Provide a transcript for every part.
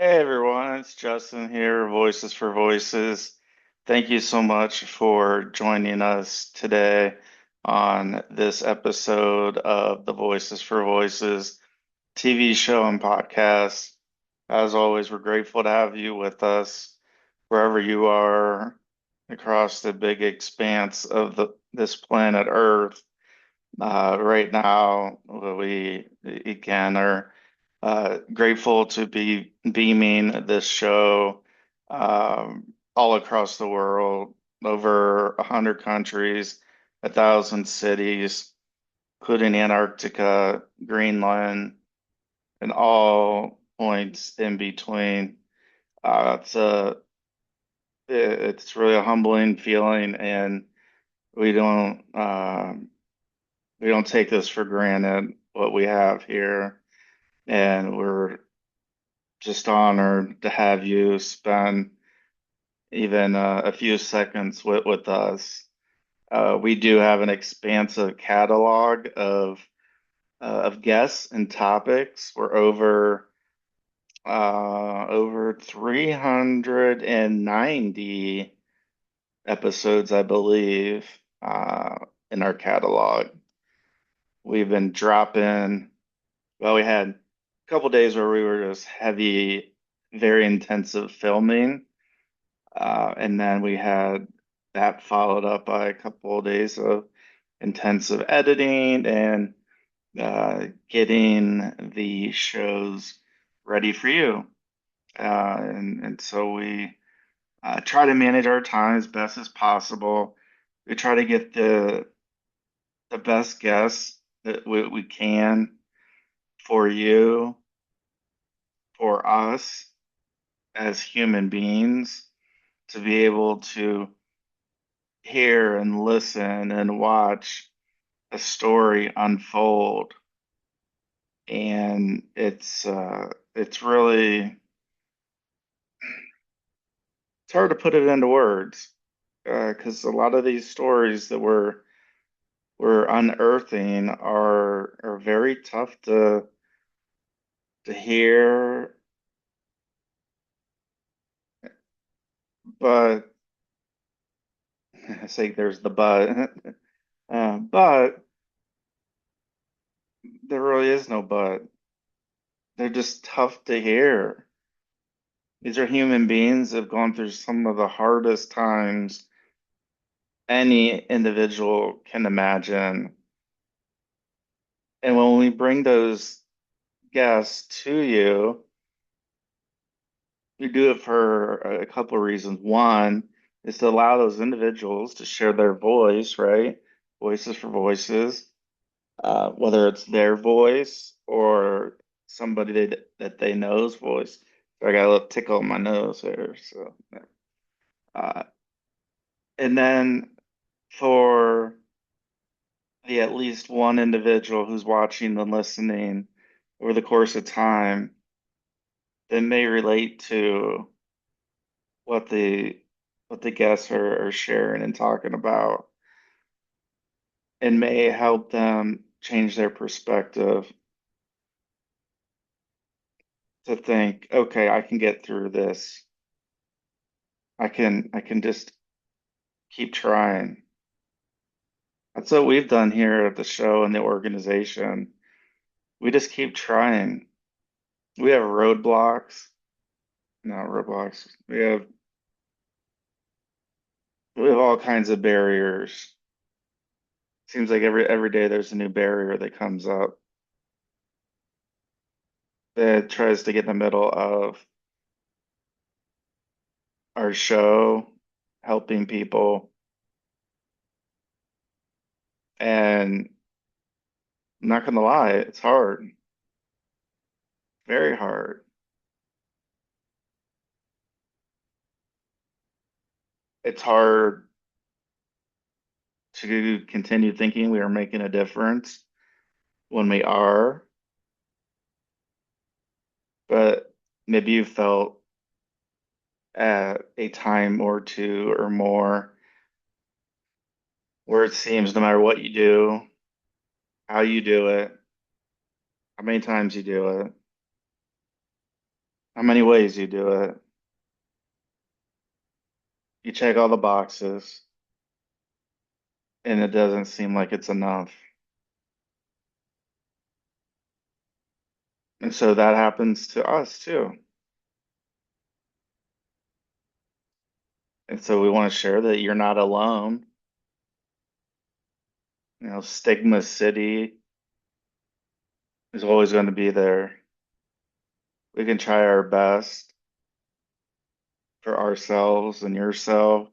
Hey everyone, it's Justin here, Voices for Voices. Thank you so much for joining us today on this episode of the Voices for Voices TV show and podcast. As always, we're grateful to have you with us wherever you are across the big expanse of this planet Earth. Right now, we again are grateful to be beaming this show all across the world, over 100 countries, 1,000 cities, including Antarctica, Greenland, and all points in between. Uh, it's a it's really a humbling feeling, and we don't uh, we don't take this for granted what we have here, and we're just honored to have you spend even a few seconds with us. We do have an expansive catalog of guests and topics. We're over 390 episodes, I believe, in our catalog. We've been dropping. Well, we had a couple days where we were just heavy, very intensive filming. And then we had that followed up by a couple of days of intensive editing and getting the shows ready for you. And so we try to manage our time as best as possible. We try to get the best guests that we can for you, for us as human beings, to be able to hear and listen and watch a story unfold. And it's really it's hard to put it into words because a lot of these stories that we're unearthing are very tough to hear, but I say there's the but. But there really is no but. They're just tough to hear. These are human beings that have gone through some of the hardest times any individual can imagine. And when we bring those guests to you, we do it for a couple of reasons. One is to allow those individuals to share their voice, right? Voices for voices, whether it's their voice or somebody that they know's voice. So I got a little tickle in my nose there. So, yeah. uh, and then for the at least one individual who's watching and listening over the course of time that may relate to what the what the guests are sharing and talking about, and may help them change their perspective to think, okay, I can get through this. I can just keep trying. That's what we've done here at the show and the organization. We just keep trying. We have roadblocks, not roadblocks. We have all kinds of barriers. Seems like every day there's a new barrier that comes up that tries to get in the middle of our show, helping people. And I'm not gonna lie, it's hard, very hard. It's hard to continue thinking we are making a difference when we are, but maybe you felt at a time or two or more where it seems no matter what you do, how you do it, how many times you do it, How many ways you do it? You check all the boxes, and it doesn't seem like it's enough. And so that happens to us too. And so we want to share that you're not alone. Stigma City is always going to be there. We can try our best for ourselves and yourself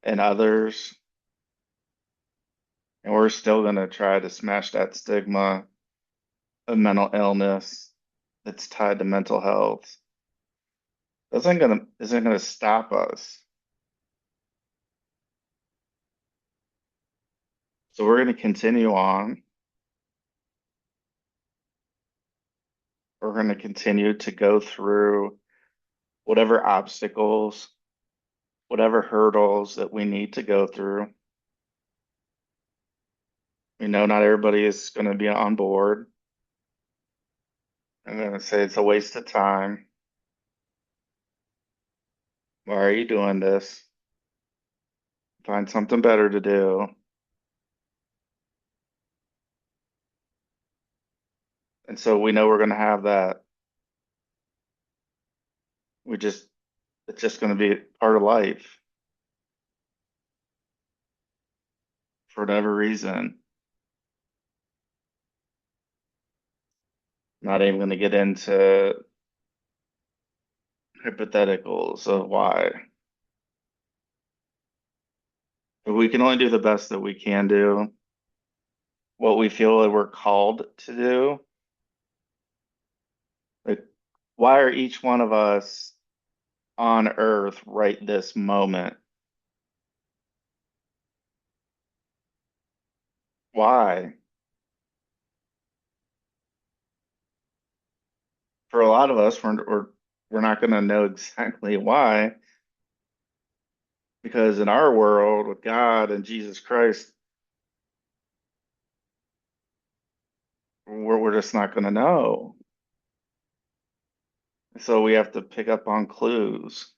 and others. And we're still going to try to smash that stigma of mental illness that's tied to mental health. Isn't gonna stop us. So we're going to continue on. We're going to continue to go through whatever obstacles, whatever hurdles that we need to go through. We know not everybody is going to be on board. I'm going to say it's a waste of time. Why are you doing this? Find something better to do. And so we know we're going to have that. We just, it's just going to be part of life for whatever reason. Not even going to get into hypotheticals of why. But we can only do the best that we can do, what we feel that we're called to do. Like, why are each one of us on earth right this moment? Why? For a lot of us, we're not going to know exactly why, because in our world with God and Jesus Christ, we're just not going to know. So we have to pick up on clues.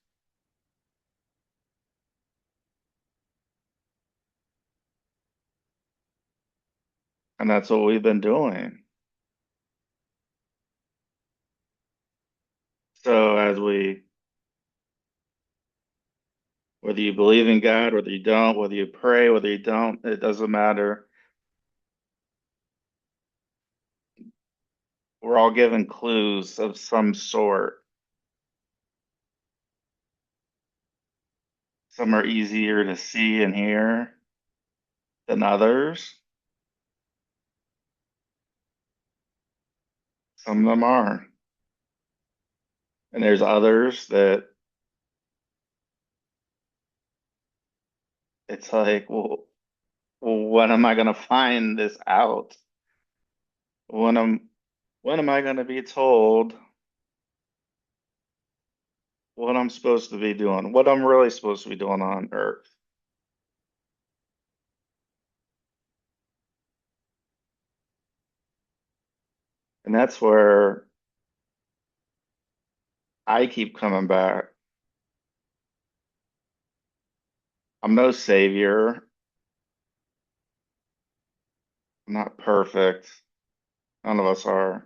And that's what we've been doing. So whether you believe in God, whether you don't, whether you pray, whether you don't, it doesn't matter. We're all given clues of some sort. Some are easier to see and hear than others. Some of them are. And there's others that it's like, well, when am I going to find this out? When am when am I going to be told what I'm supposed to be doing? What I'm really supposed to be doing on Earth? And that's where I keep coming back. I'm no savior. I'm not perfect. None of us are.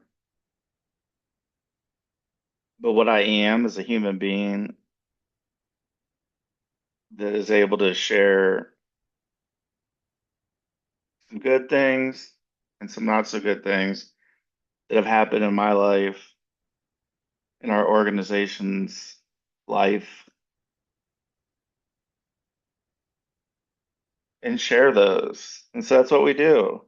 But what I am is a human being that is able to share some good things and some not so good things that have happened in my life, in our organization's life, and share those. And so that's what we do.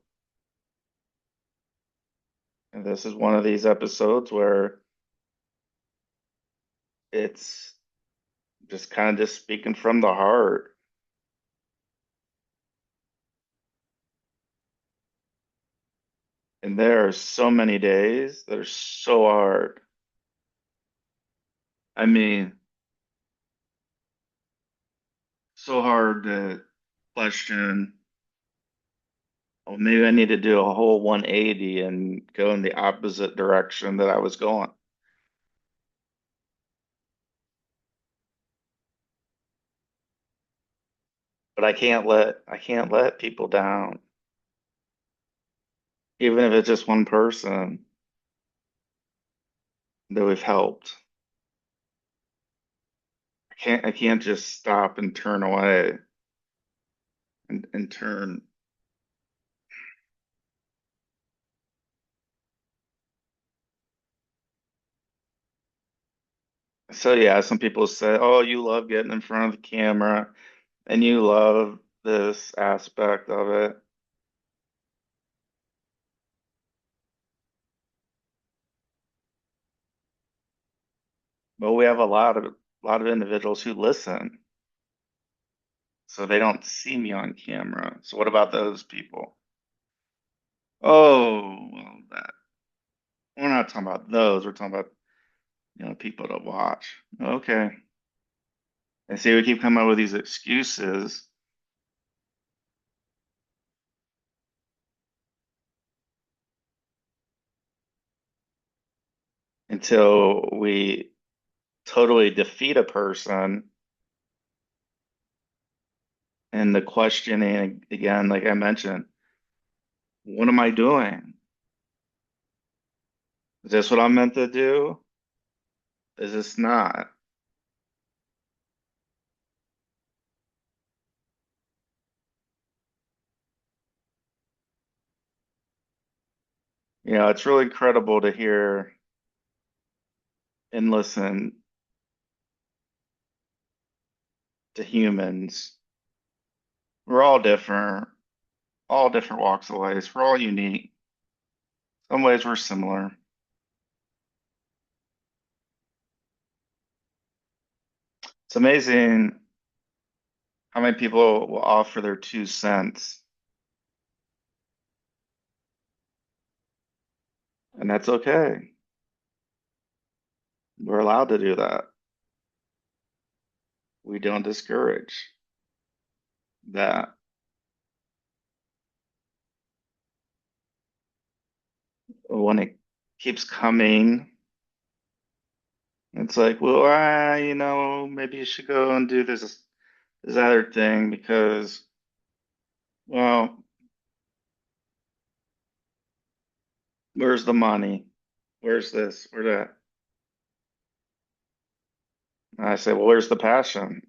And this is one of these episodes where it's just kind of just speaking from the heart. And there are so many days that are so hard. I mean, so hard to question, well, maybe I need to do a whole 180 and go in the opposite direction that I was going. but I can't let people down, even if it's just one person that we've helped. I can't just stop and turn away and turn. So yeah, some people say, "Oh, you love getting in front of the camera and you love this aspect of it." But we have a lot of individuals who listen, so they don't see me on camera. So what about those people? Oh, well, we're not talking about those. We're talking about, people to watch. Okay. And see, we keep coming up with these excuses until we totally defeat a person. And the questioning again, like I mentioned, what am I doing? Is this what I'm meant to do? Is this not? It's really incredible to hear and listen to humans. We're all different walks of life. We're all unique. Some ways we're similar. It's amazing how many people will offer their 2 cents, and that's okay. We're allowed to do that. We don't discourage that. When it keeps coming, it's like, well, maybe you should go and do this other thing because, well, where's the money? Where's this? Where that? And I say, well, where's the passion?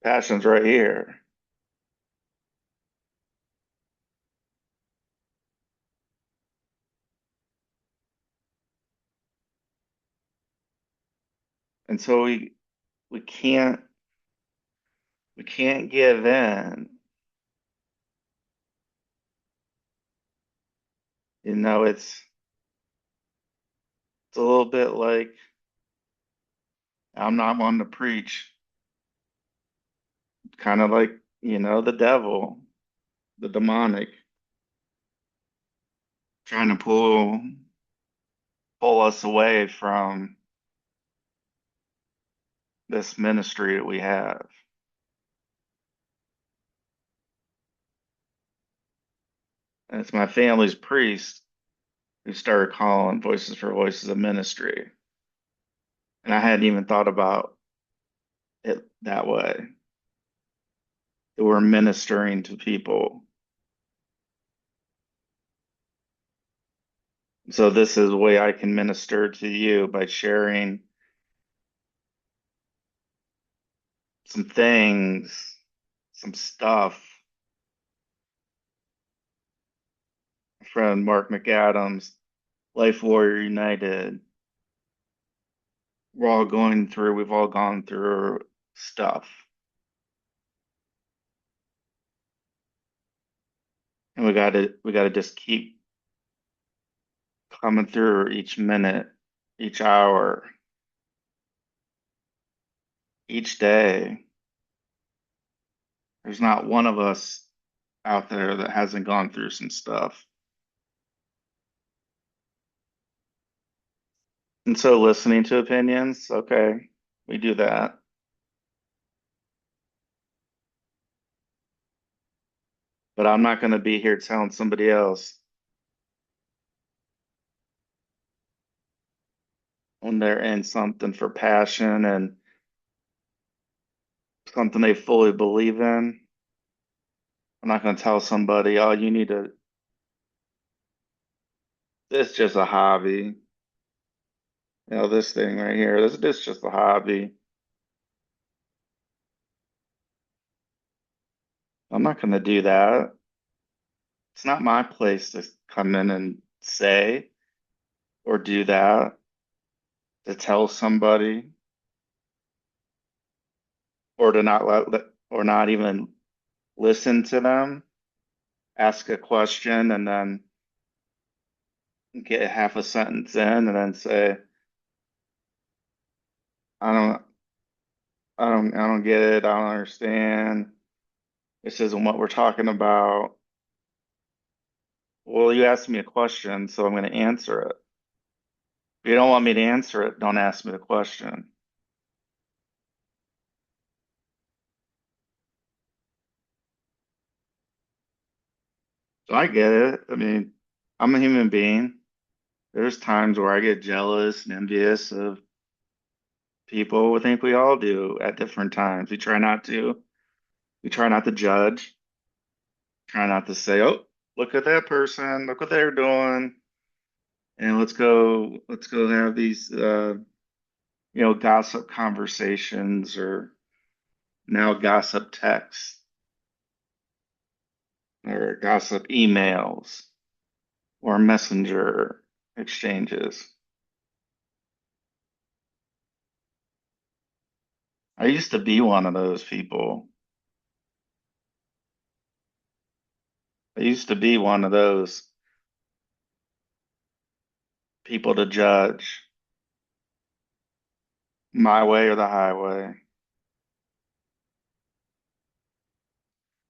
Passion's right here. And so we can't we can't give in. It's a little bit like I'm not one to preach. Kind of like, the devil, the demonic, trying to pull us away from this ministry that we have. And it's my family's priest who started calling Voices for Voices a ministry. And I hadn't even thought about it that way. That we're ministering to people. So this is a way I can minister to you by sharing some things, some stuff. My friend Mark McAdams, Life Warrior United. We've all gone through stuff. And we gotta just keep coming through each minute, each hour, each day. There's not one of us out there that hasn't gone through some stuff. And so listening to opinions, okay, we do that. But I'm not going to be here telling somebody else when they're in something for passion and something they fully believe in. I'm not going to tell somebody, oh, you need to, this is just a hobby. This thing right here, this is just a hobby. I'm not going to do that. It's not my place to come in and say or do that, to tell somebody, or to not or not even listen to them, ask a question and then get half a sentence in and then say, I don't, I don't get it. I don't understand. This isn't what we're talking about. Well, you asked me a question, so I'm going to answer it. If you don't want me to answer it, don't ask me the question. So I get it. I mean, I'm a human being. There's times where I get jealous and envious of people. I think we all do at different times. We try not to. We try not to judge. Try not to say, "Oh, look at that person. Look what they're doing." And let's go have these gossip conversations, or now gossip texts or gossip emails or messenger exchanges. I used to be one of those people. I used to be one of those people to judge, my way or the highway.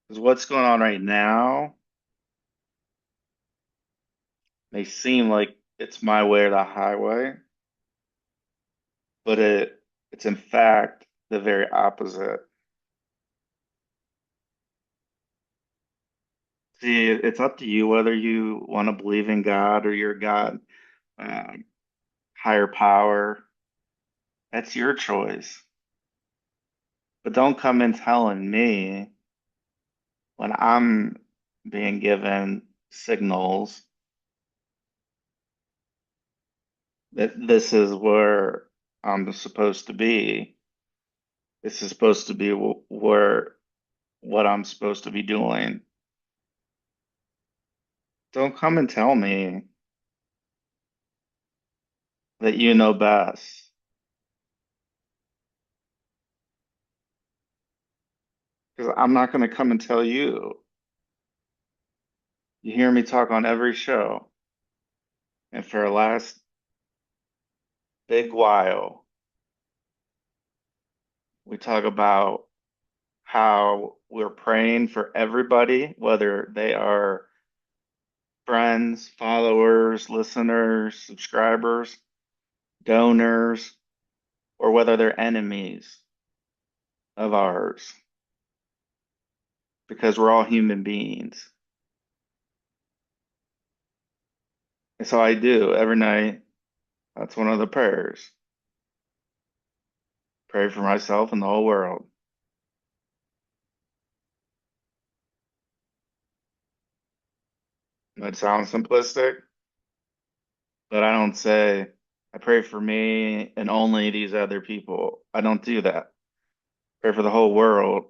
Because what's going on right now may seem like it's my way or the highway, but it's in fact the very opposite. See, it's up to you whether you want to believe in God or your God, um, higher power. That's your choice. But don't come in telling me when I'm being given signals that this is where I'm supposed to be. This is supposed to be where what I'm supposed to be doing. Don't come and tell me that you know best. Because I'm not going to come and tell you. You hear me talk on every show. And for the last big while, we talk about how we're praying for everybody, whether they are friends, followers, listeners, subscribers, donors, or whether they're enemies of ours, because we're all human beings. And so I do every night. That's one of the prayers. Pray for myself and the whole world. That sounds simplistic, but I don't say, I pray for me and only these other people. I don't do that. Pray for the whole world.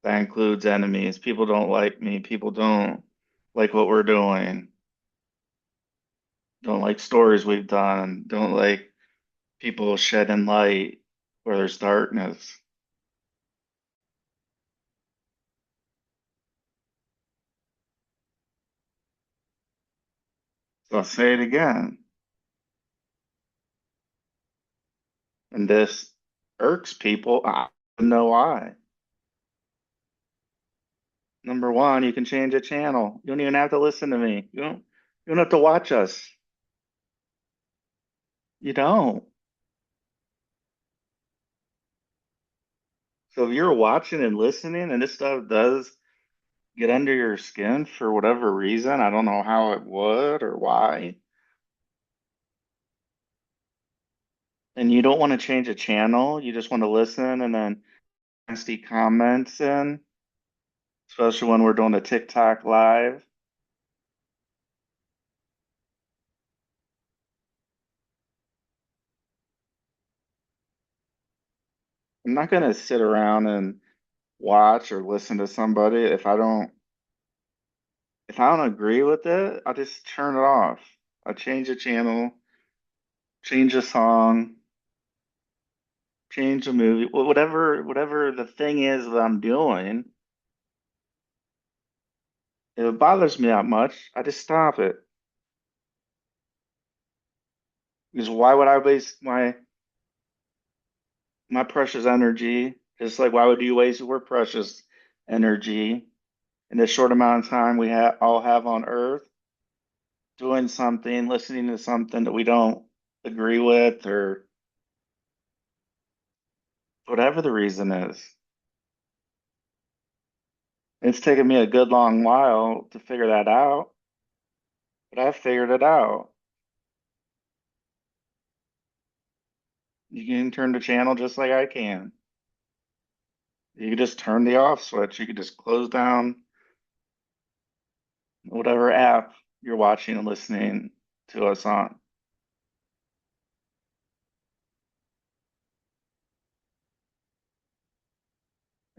That includes enemies. People don't like me. People don't like what we're doing. Don't like stories we've done. Don't like people shedding light where there's darkness. So I'll say it again. And this irks people. I don't know why. Number one, you can change a channel. You don't even have to listen to me. You don't have to watch us. You don't. So if you're watching and listening and this stuff does get under your skin for whatever reason, I don't know how it would or why, and you don't want to change a channel, you just want to listen and then nasty comments in. especially when we're doing a TikTok live. I'm not gonna sit around and watch or listen to somebody if I don't agree with it, I just turn it off. I change the channel, change the song, change the movie, whatever the thing is that I'm doing. If it bothers me that much, I just stop it. Because why would I waste my precious energy? Just like why would you waste your precious energy in the short amount of time we all have on Earth doing something, listening to something that we don't agree with, or whatever the reason is. It's taken me a good long while to figure that out, but I figured it out. You can turn the channel just like I can. You can just turn the off switch. You can just close down whatever app you're watching and listening to us on.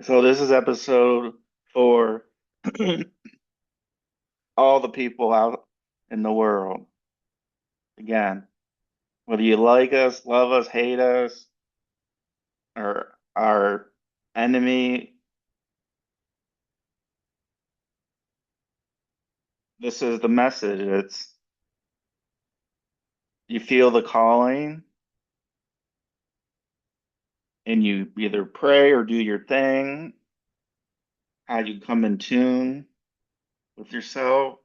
So this is episode for all the people out in the world. Again, whether you like us, love us, hate us, or our enemy, this is the message. It's you feel the calling and you either pray or do your thing, how you come in tune with yourself.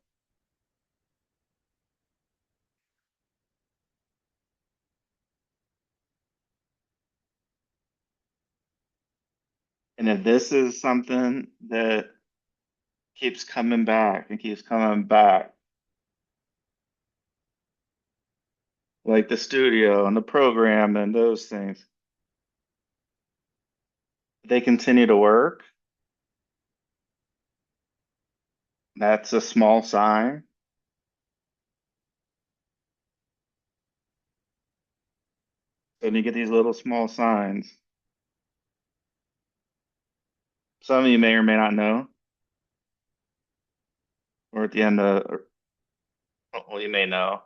And if this is something that keeps coming back and keeps coming back, like the studio and the program and those things, they continue to work. That's a small sign. Then you get these little small signs. Some of you may or may not know, or at the end of, well, you may know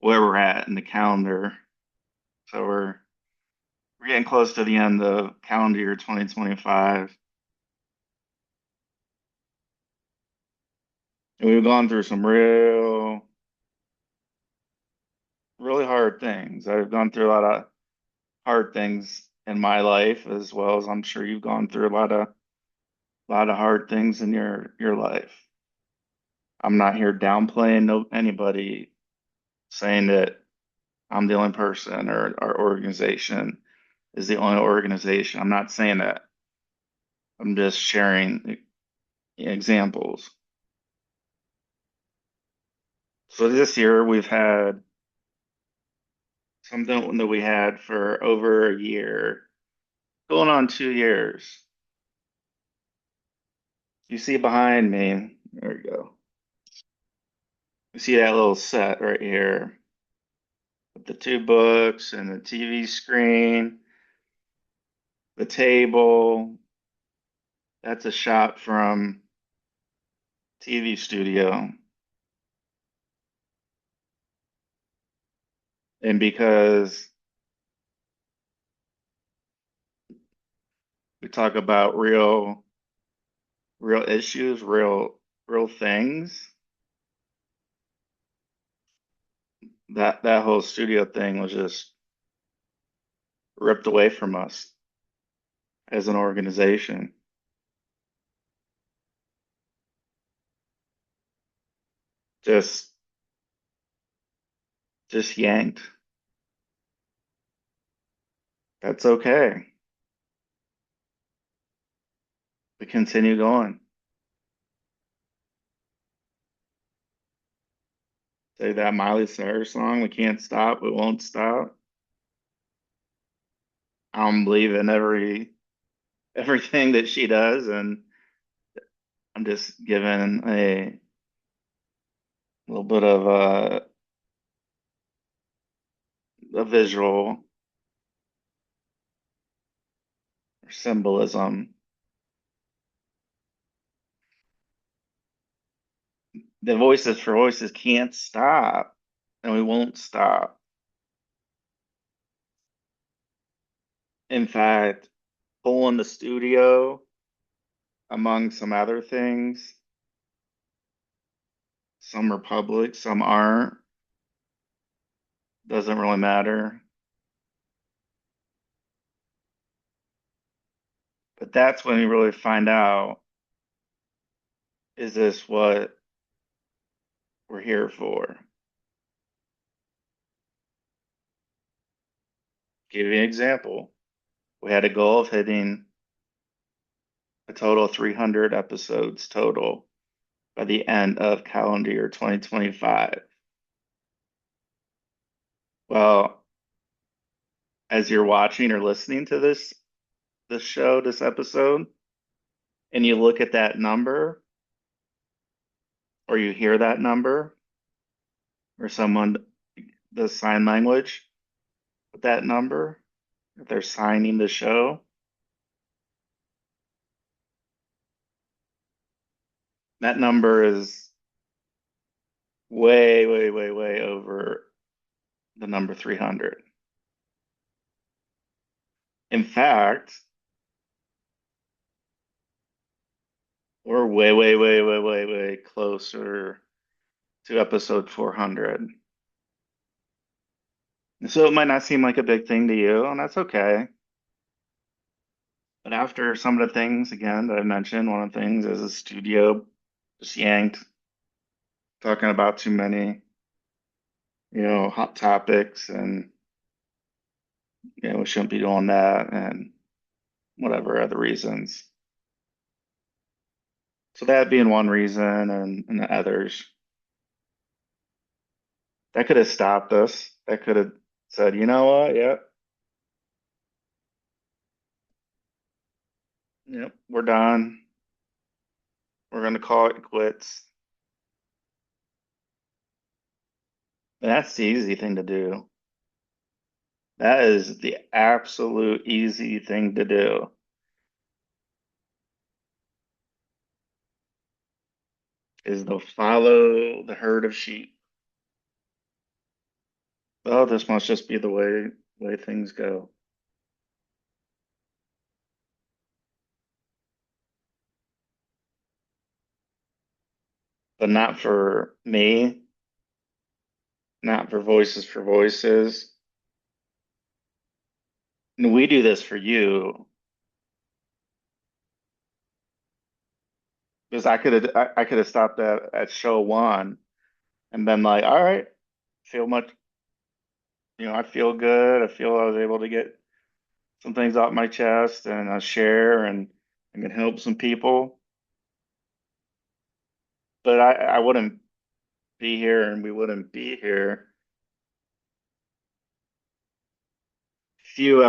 where we're at in the calendar. So we're getting close to the end of calendar year 2025. And we've gone through some really hard things. I've gone through a lot of hard things in my life, as well as I'm sure you've gone through a lot of hard things in your life. I'm not here downplaying anybody, saying that I'm the only person or our organization is the only organization. I'm not saying that. I'm just sharing examples. So this year we've had something that we had for over a year, going on 2 years. You see behind me, there we go. You see that little set right here with the two books and the TV screen, the table. That's a shot from TV studio. And because we talk about real issues, real things, that whole studio thing was just ripped away from us as an organization. Just just yanked. That's okay. We continue going. Say that Miley Cyrus song, we can't stop, we won't stop. I don't believe in everything that she does, and I'm just giving a little bit of a visual or symbolism. The voices for voices can't stop, and we won't stop. In fact, pulling the studio, among some other things, some are public, some aren't. Doesn't really matter. But that's when you really find out, is this what we're here for? Give you an example. We had a goal of hitting a total of 300 episodes total by the end of calendar year 2025. Well, as you're watching or listening to this show, this episode, and you look at that number or you hear that number or someone does sign language with that number, if they're signing the show, that number is way, way, way, way over the number 300. In fact, we're way, way, way, way, way, way closer to episode 400. So it might not seem like a big thing to you, and that's okay. But after some of the things, again, that I mentioned, one of the things is a studio just yanked, talking about too many, hot topics, and, we shouldn't be doing that, and whatever other reasons. So that being one reason, and the others, that could have stopped us. That could have said, you know what? Yep, yep, we're done. We're going to call it quits. And that's the easy thing to do. That is the absolute easy thing to do. Is to follow the herd of sheep. Oh, this must just be the way things go. But not for me, not for voices. And we do this for you because I could have stopped at show one and been like, all right, feel much, I feel good. I feel I was able to get some things off my chest and share and I can help some people. But I wouldn't be here and we wouldn't be here. Few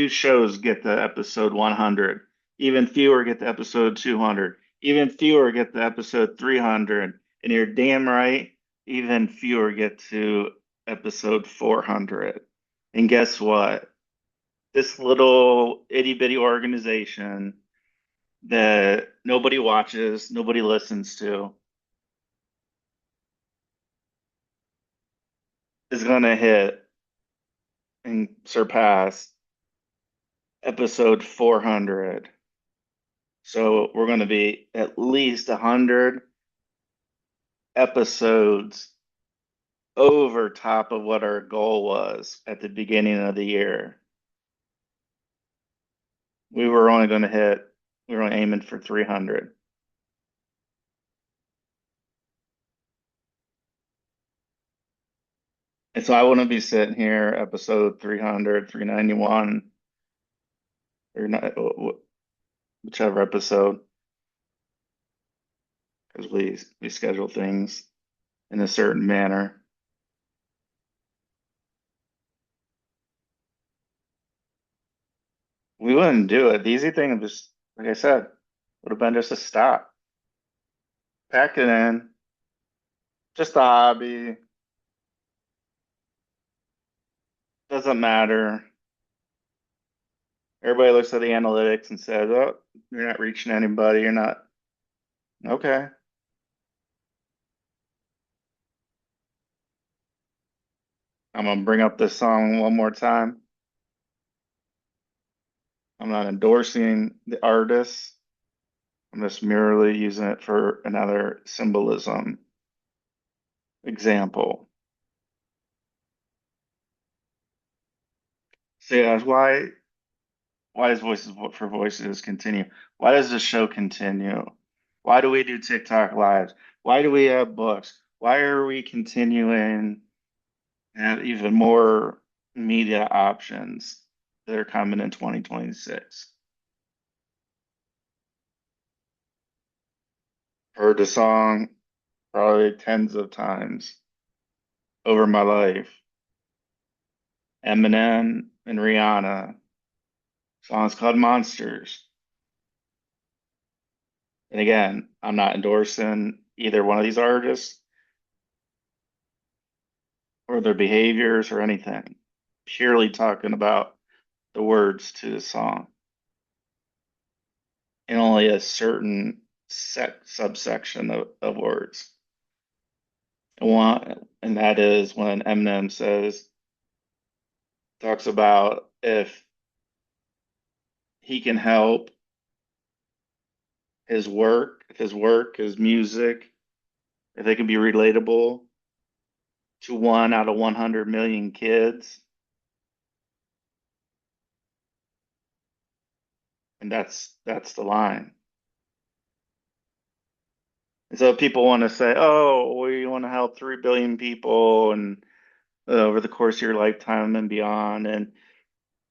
shows get to episode 100. Even fewer get to episode 200. Even fewer get to episode 300. And you're damn right, even fewer get to episode 400. And guess what? This little itty bitty organization that nobody watches, nobody listens to, is going to hit and surpass episode 400. So we're going to be at least 100 episodes over top of what our goal was at the beginning of the year. We were only going to hit, we were only aiming for 300. And so I wouldn't be sitting here, episode 300, 391, or not, whichever episode, because we schedule things in a certain manner. We wouldn't do it. The easy thing, just like I said, would have been just to stop. Pack it in. Just a hobby. Doesn't matter. Everybody looks at the analytics and says, "Oh, you're not reaching anybody. You're not." Okay. I'm gonna bring up this song one more time. I'm not endorsing the artist. I'm just merely using it for another symbolism example. So yeah, why does Voices for Voices continue? Why does the show continue? Why do we do TikTok lives? Why do we have books? Why are we continuing to have even more media options that are coming in 2026? Heard the song probably tens of times over my life. Eminem and Rihanna. Song's called Monsters. And again, I'm not endorsing either one of these artists or their behaviors or anything. Purely talking about the words to the song and only a certain subsection of words. And that is when Eminem talks about if he can help his music, if they can be relatable to 1 out of 100 million kids, and that's the line. And so people want to say, "Oh, we want to help 3 billion people and over the course of your lifetime and beyond," and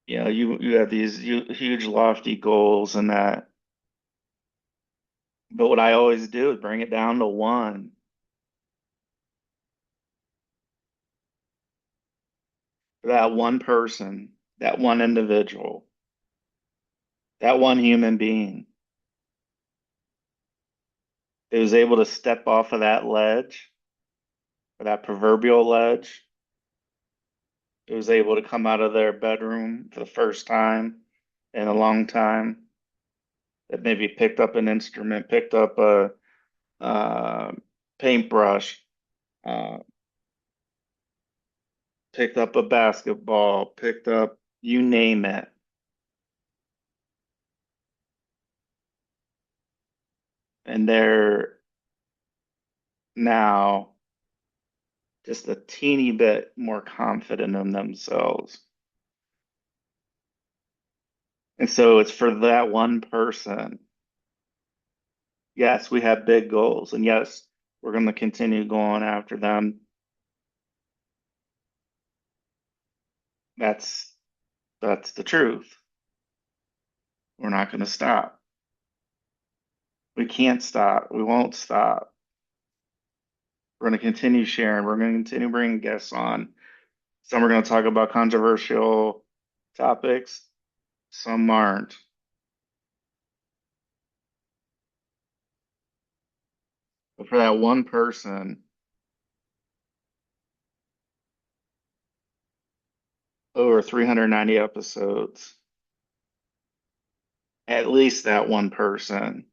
you have these huge lofty goals and that. But what I always do is bring it down to one. That one person, that one individual, that one human being that was able to step off of that ledge, or that proverbial ledge, it was able to come out of their bedroom for the first time in a long time, that maybe picked up an instrument, picked up a uh, paintbrush, uh, picked up a basketball, picked up you name it, and they're now just a teeny bit more confident in themselves. And so it's for that one person. Yes, we have big goals, and yes, we're going to continue going after them. That's that's the truth. We're not going to stop. We can't stop. We won't stop. We're going to continue sharing. We're going to continue bringing guests on. Some are going to talk about controversial topics. Some aren't. But for that one person, over 390 episodes, at least that one person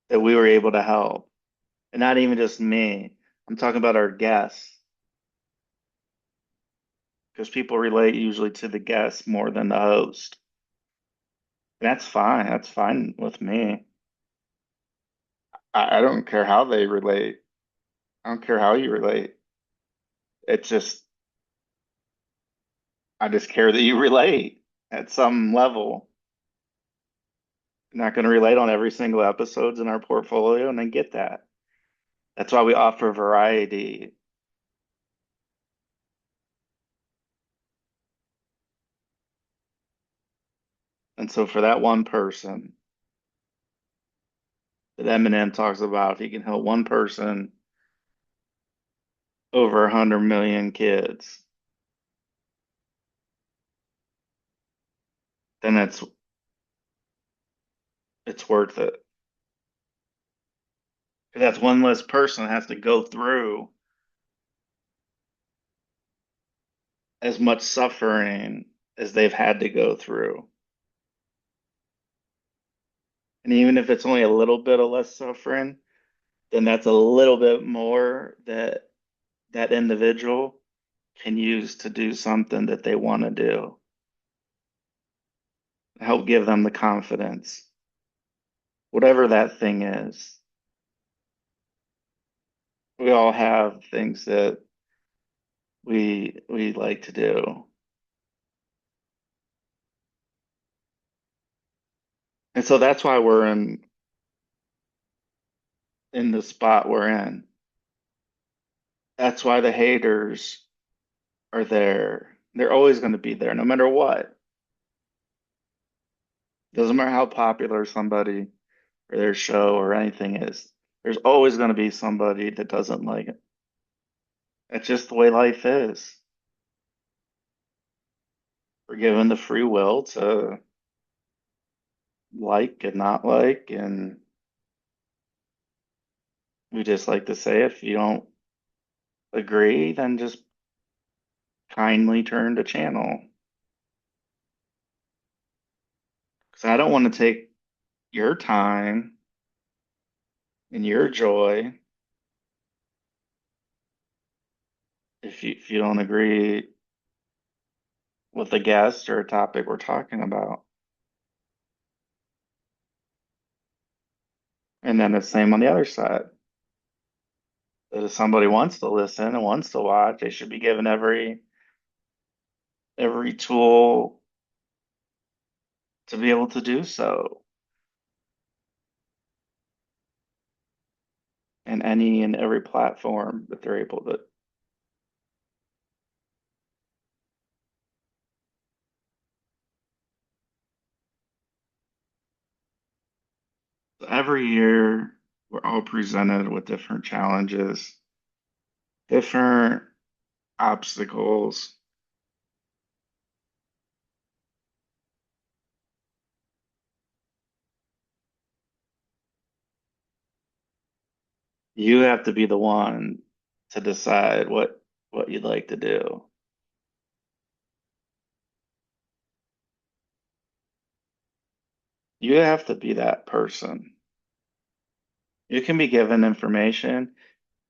that we were able to help. And not even just me. I'm talking about our guests. Because people relate usually to the guest more than the host. And that's fine. That's fine with me. I don't care how they relate. I don't care how you relate. It's just, I just care that you relate at some level. I'm not going to relate on every single episodes in our portfolio, and I get that. That's why we offer variety. And so for that one person that Eminem talks about, if he can help one person over 100 million kids, then it's worth it. That's one less person has to go through as much suffering as they've had to go through. And even if it's only a little bit of less suffering, then that's a little bit more that that individual can use to do something that they want to do. Help give them the confidence, whatever that thing is. We all have things that we like to do. And so that's why we're in the spot we're in. That's why the haters are there. They're always going to be there, no matter what. Doesn't matter how popular somebody or their show or anything is. There's always going to be somebody that doesn't like it. It's just the way life is. We're given the free will to like and not like, and we just like to say if you don't agree, then just kindly turn the channel. Because I don't want to take your time and your joy if you don't agree with the guest or a topic we're talking about. And then the same on the other side. That if somebody wants to listen and wants to watch, they should be given every tool to be able to do so. And any and every platform that they're able to. Every year, we're all presented with different challenges, different obstacles. You have to be the one to decide what you'd like to do. You have to be that person. You can be given information,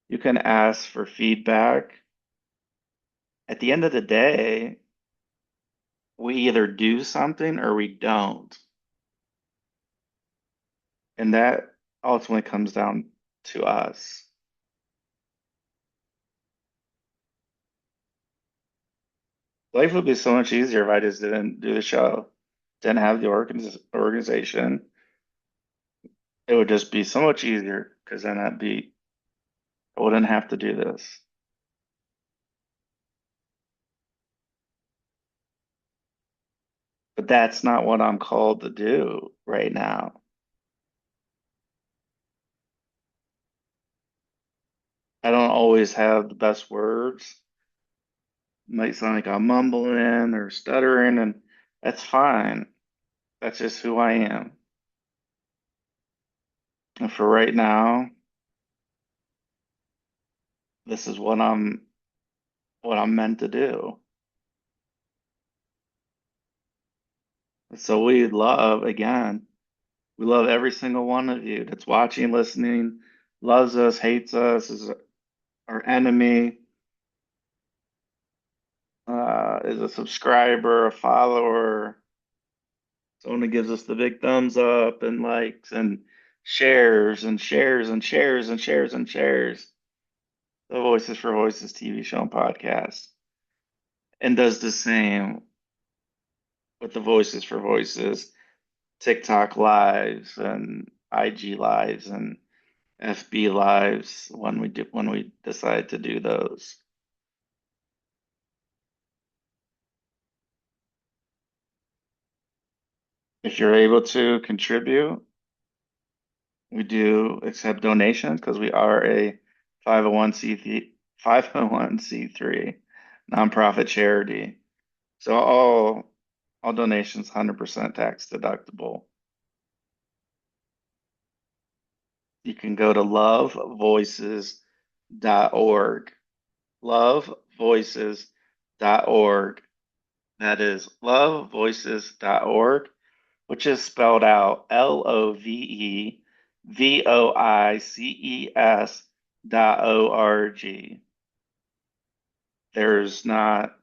you can ask for feedback. At the end of the day, we either do something or we don't. And that ultimately comes down to us. Life would be so much easier if I just didn't do the show, didn't have the organization. It would just be so much easier because then I wouldn't have to do this. But that's not what I'm called to do right now. I don't always have the best words. Might sound like I'm mumbling or stuttering, and that's fine. That's just who I am. And for right now, this is what I'm meant to do. So we love every single one of you that's watching, listening, loves us, hates us, is our enemy, is a subscriber, a follower, someone who gives us the big thumbs up and likes and shares and shares and shares and shares and shares the Voices for Voices TV show and podcast, and does the same with the Voices for Voices TikTok lives and IG lives and FB lives when we decide to do those. If you're able to contribute, we do accept donations because we are a 501c3 nonprofit charity. So all donations 100% tax deductible. you can go to lovevoices.org. Lovevoices.org. That is lovevoices.org, which is spelled out LOVEVOICES.org. There's not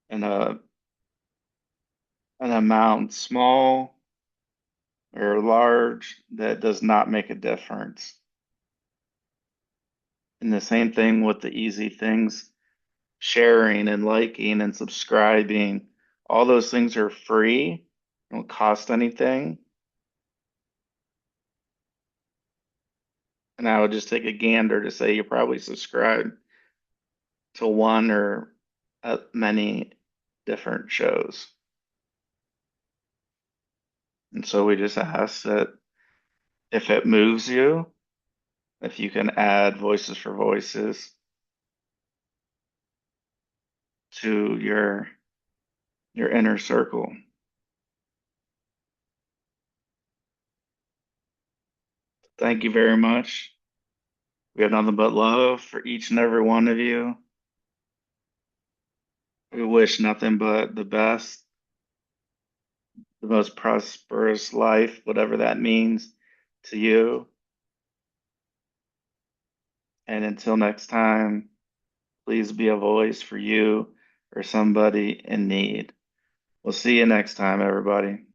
an amount small or large that does not make a difference. And the same thing with the easy things, sharing and liking and subscribing. All those things are free, don't cost anything. And I would just take a gander to say you probably subscribe to one or many different shows. And so we just ask that if it moves you, if you can add Voices for Voices to your inner circle. Thank you very much. We have nothing but love for each and every one of you. We wish nothing but the best, the most prosperous life, whatever that means to you. And until next time, please be a voice for you or somebody in need. We'll see you next time, everybody.